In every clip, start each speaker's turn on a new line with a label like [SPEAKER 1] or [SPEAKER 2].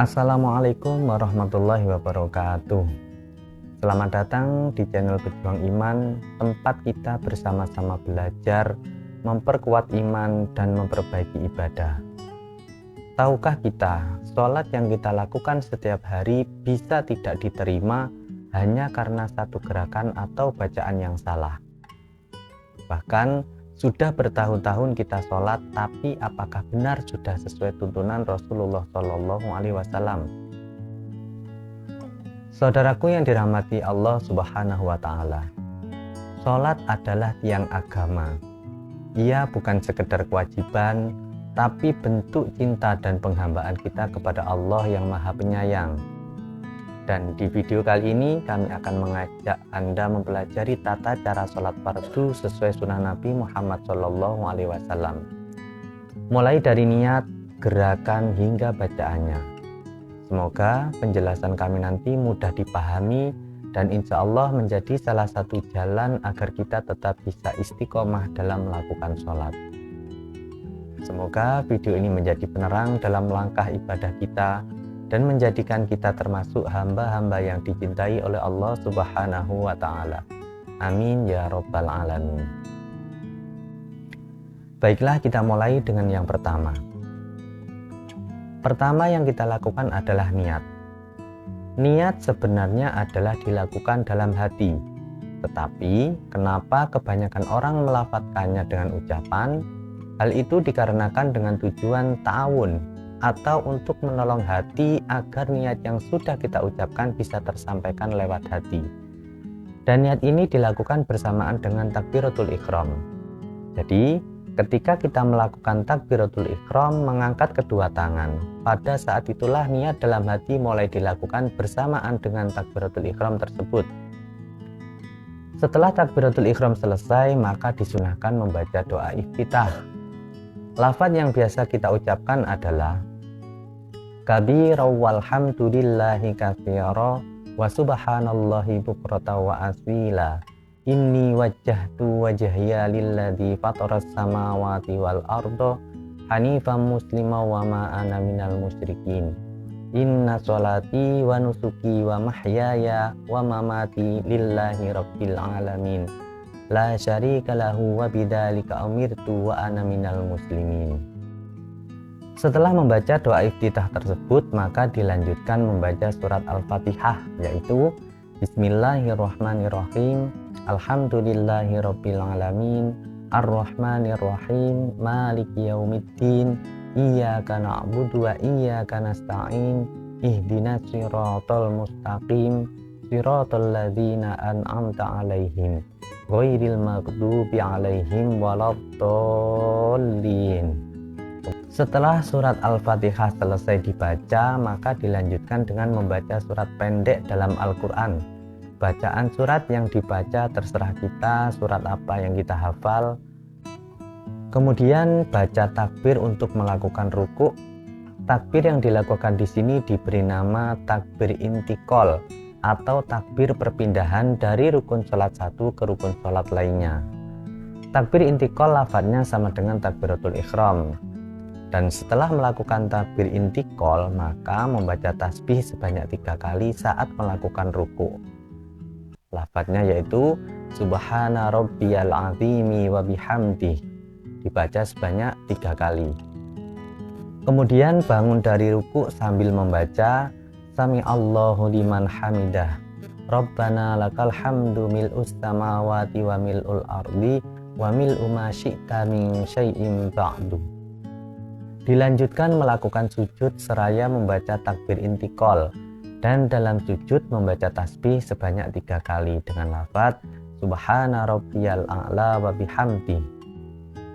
[SPEAKER 1] Assalamualaikum warahmatullahi wabarakatuh. Selamat datang di channel Berjuang Iman, tempat kita bersama-sama belajar, memperkuat iman dan memperbaiki ibadah. Tahukah kita, sholat yang kita lakukan setiap hari bisa tidak diterima hanya karena satu gerakan atau bacaan yang salah. Bahkan sudah bertahun-tahun kita sholat, tapi apakah benar sudah sesuai tuntunan Rasulullah SAW? Saudaraku yang dirahmati Allah Subhanahu wa Ta'ala, sholat adalah tiang agama. Ia bukan sekedar kewajiban, tapi bentuk cinta dan penghambaan kita kepada Allah yang Maha Penyayang. Dan di video kali ini kami akan mengajak Anda mempelajari tata cara sholat fardu sesuai sunnah Nabi Muhammad SAW. Mulai dari niat, gerakan hingga bacaannya. Semoga penjelasan kami nanti mudah dipahami dan insya Allah menjadi salah satu jalan agar kita tetap bisa istiqomah dalam melakukan sholat. Semoga video ini menjadi penerang dalam langkah ibadah kita dan menjadikan kita termasuk hamba-hamba yang dicintai oleh Allah Subhanahu wa Ta'ala. Amin ya Rabbal Alamin. Baiklah, kita mulai dengan yang pertama. Pertama yang kita lakukan adalah niat. Niat sebenarnya adalah dilakukan dalam hati. Tetapi kenapa kebanyakan orang melafadzkannya dengan ucapan? Hal itu dikarenakan dengan tujuan ta'awun atau untuk menolong hati agar niat yang sudah kita ucapkan bisa tersampaikan lewat hati. Dan niat ini dilakukan bersamaan dengan takbiratul ihram. Jadi, ketika kita melakukan takbiratul ihram, mengangkat kedua tangan, pada saat itulah niat dalam hati mulai dilakukan bersamaan dengan takbiratul ihram tersebut. Setelah takbiratul ihram selesai, maka disunahkan membaca doa iftitah. Lafaz yang biasa kita ucapkan adalah kabira walhamdulillahi katsira wa subhanallahi bukrata wa asila inni wajjahtu wajhiya lilladzi fataras samawati wal arda hanifan muslima wa ma ana minal musyrikin inna sholati wa nusuki wa mahyaya wa mamati lillahi rabbil alamin la syarika lahu wa bidzalika umirtu wa ana minal muslimin. Setelah membaca doa iftitah tersebut, maka dilanjutkan membaca surat Al-Fatihah, yaitu Bismillahirrahmanirrahim, Alhamdulillahirabbil alamin, Ar-Rahmanirrahim, Maliki yaumiddin, Iyyaka na'budu wa iyyaka nasta'in, Ihdinas siratal mustaqim, siratal ladzina an'amta 'alaihim, ghairil maghdubi 'alaihim waladdallin. Setelah surat Al-Fatihah selesai dibaca, maka dilanjutkan dengan membaca surat pendek dalam Al-Quran. Bacaan surat yang dibaca terserah kita, surat apa yang kita hafal. Kemudian baca takbir untuk melakukan ruku'. Takbir yang dilakukan di sini diberi nama takbir intikal atau takbir perpindahan dari rukun sholat satu ke rukun sholat lainnya. Takbir intikal lafadznya sama dengan takbiratul ihram. Dan setelah melakukan takbir intikal, maka membaca tasbih sebanyak 3 kali saat melakukan ruku'. Lafadznya yaitu Subhana rabbiyal azimi wa bihamdih, dibaca sebanyak 3 kali. Kemudian bangun dari ruku' sambil membaca Sami Allahu liman hamidah, Rabbana lakal hamdu mil'us samawati wa mil'ul ardi wa mil'u ma syi'ta min syai'in ba'du. Dilanjutkan melakukan sujud seraya membaca takbir intikal, dan dalam sujud membaca tasbih sebanyak 3 kali dengan lafaz Subhana rabbiyal a'la wa bihamdi.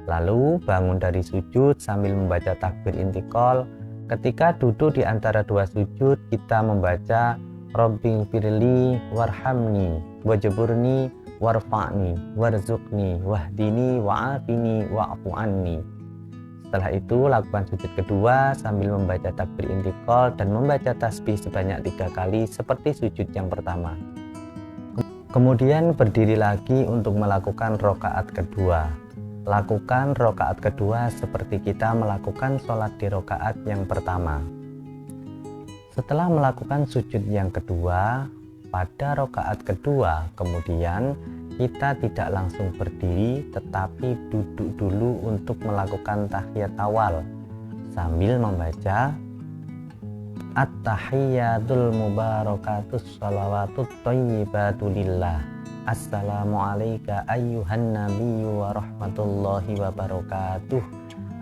[SPEAKER 1] Lalu bangun dari sujud sambil membaca takbir intikal. Ketika duduk di antara dua sujud, kita membaca Rabbi firli warhamni wajburni warfa'ni warzuqni wahdini wa'afini wa'fu anni. Setelah itu lakukan sujud kedua sambil membaca takbir intikal dan membaca tasbih sebanyak 3 kali seperti sujud yang pertama. Kemudian berdiri lagi untuk melakukan rokaat kedua. Lakukan rokaat kedua seperti kita melakukan sholat di rokaat yang pertama. Setelah melakukan sujud yang kedua, pada rakaat kedua kemudian kita tidak langsung berdiri tetapi duduk dulu untuk melakukan tahiyat awal sambil membaca At-tahiyyatul mubarakatus shalawatut thayyibatu lillah. Assalamu alayka ayyuhan nabiyyu wa rahmatullahi wa barakatuh.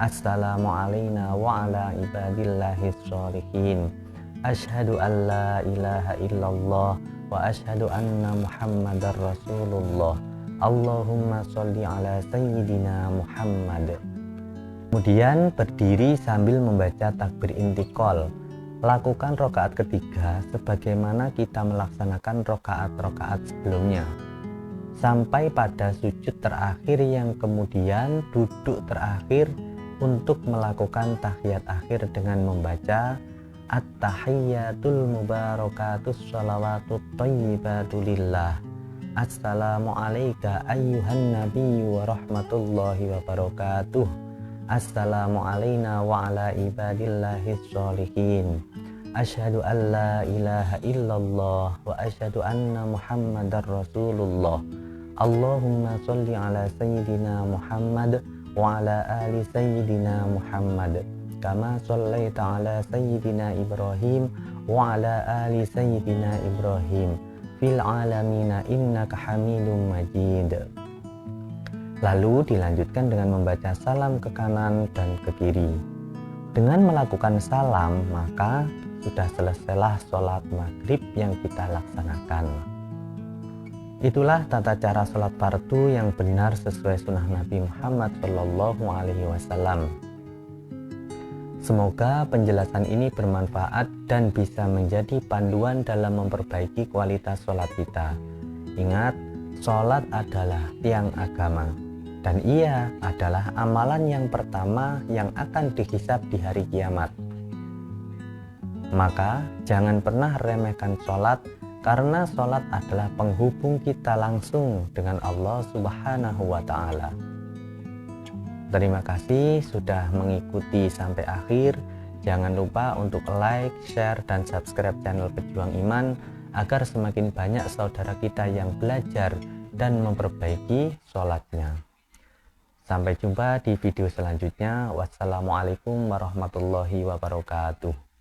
[SPEAKER 1] Assalamu alayna wa ala ibadillahis sholihin. Asyhadu an la ilaha illallah wa asyhadu anna muhammadar rasulullah. Allahumma sholli ala sayyidina Muhammad. Kemudian berdiri sambil membaca takbir intikal. Lakukan rakaat ketiga sebagaimana kita melaksanakan rakaat-rakaat sebelumnya sampai pada sujud terakhir yang kemudian duduk terakhir untuk melakukan tahiyat akhir dengan membaca At-tahiyyatul mubarakatus shalawatut thayyibatu lillah. Assalamu alayka ayyuhan nabiyyu wa rahmatullahi wa barakatuh. Assalamu alayna wa ala ibadillahis sholihin. Asyhadu an la ilaha illallah wa asyhadu anna muhammadar rasulullah. Allahumma sholli ala sayyidina Muhammad wa ala ali sayyidina Muhammad kama shallaita ala sayyidina Ibrahim wa ala ali sayyidina Ibrahim fil alamina innaka hamidum majid. Lalu dilanjutkan dengan membaca salam ke kanan dan ke kiri. Dengan melakukan salam, maka sudah selesailah sholat maghrib yang kita laksanakan. Itulah tata cara sholat fardu yang benar sesuai sunnah Nabi Muhammad SAW. Semoga penjelasan ini bermanfaat dan bisa menjadi panduan dalam memperbaiki kualitas sholat kita. Ingat, sholat adalah tiang agama. Dan ia adalah amalan yang pertama yang akan dihisab di hari kiamat. Maka jangan pernah remehkan sholat, karena sholat adalah penghubung kita langsung dengan Allah Subhanahu wa Ta'ala. Terima kasih sudah mengikuti sampai akhir. Jangan lupa untuk like, share, dan subscribe channel Pejuang Iman agar semakin banyak saudara kita yang belajar dan memperbaiki sholatnya. Sampai jumpa di video selanjutnya. Wassalamualaikum warahmatullahi wabarakatuh.